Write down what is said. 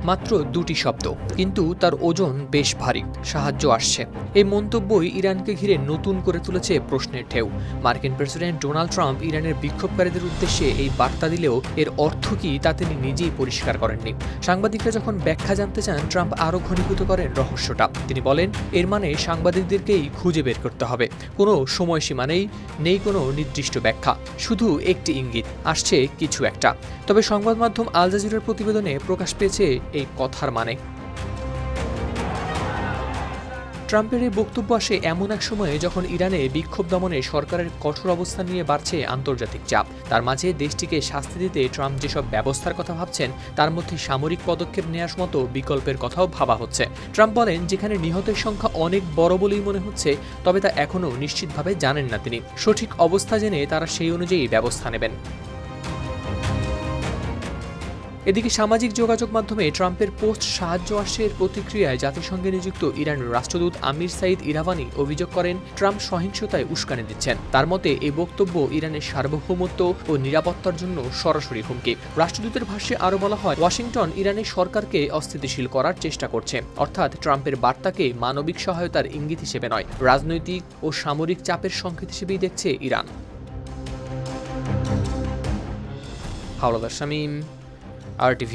মাত্র দুটি শব্দ, কিন্তু তার ওজন বেশ ভারী। সাহায্য আসছে, এই মন্তব্যই ইরানকে ঘিরে নতুন করে তুলেছে প্রশ্নের ঢেউ। মার্কিন প্রেসিডেন্ট ডোনাল্ড ট্রাম্প ইরানের বিক্ষোভকারীদের উদ্দেশ্যে এই বার্তা দিলেও এর অর্থ কি তা তিনি নিজেই পরিষ্কার করেননি। সাংবাদিকরা যখন ব্যাখ্যা জানতে চান, ট্রাম্প আরও ঘনীভূত করেন রহস্যটা। তিনি বলেন, এর মানে সাংবাদিকদেরকেই খুঁজে বের করতে হবে। কোনো সময়সীমা নেই কোনো নির্দিষ্ট ব্যাখ্যা, শুধু একটি ইঙ্গিত, আসছে কিছু একটা। তবে সংবাদ মাধ্যম আল জাজিরার প্রতিবেদনে প্রকাশ পেয়েছে এই কথার মানে। ট্রাম্পের এই বক্তব্য আসে এমন এক সময়ে যখন ইরানে বিক্ষোভ দমনে সরকারের কঠোর অবস্থান নিয়ে বাড়ছে আন্তর্জাতিক চাপ। তার মাঝে দেশটিকে শাস্তি দিতে ট্রাম্প যেসব ব্যবস্থার কথা ভাবছেন, তার মধ্যে সামরিক পদক্ষেপ নেওয়ার মতো বিকল্পের কথাও ভাবা হচ্ছে। ট্রাম্প বলেন, যেখানে নিহতের সংখ্যা অনেক বড় বলেই মনে হচ্ছে, তবে তা এখনও নিশ্চিতভাবে জানেন না তিনি। সঠিক অবস্থা জেনে তারা সেই অনুযায়ী ব্যবস্থা নেবেন। এদিকে সামাজিক যোগাযোগ মাধ্যমে ট্রাম্পের পোস্ট সাহায্য আসছে এর প্রতিক্রিয়ায় জাতিসংঘে নিযুক্ত ইরানের রাষ্ট্রদূত আমির সাইদ ইরাভানি অভিযোগ করেন, ট্রাম্প সহিংসতায় উস্কানি দিচ্ছেন। তার মতে এই বক্তব্য ইরানের সার্বভৌমত্ব ও নিরাপত্তার জন্য সরাসরি হুমকি। রাষ্ট্রদূতের ভাষ্যে আরও বলা হয়, ওয়াশিংটন ইরানের সরকারকে অস্থিতিশীল করার চেষ্টা করছে, অর্থাৎ ট্রাম্পের বার্তাকে মানবিক সহায়তার ইঙ্গিত হিসেবে নয়, রাজনৈতিক ও সামরিক চাপের সংকেত হিসেবেই দেখছে ইরান। হাওলাদার শামীম, RTV।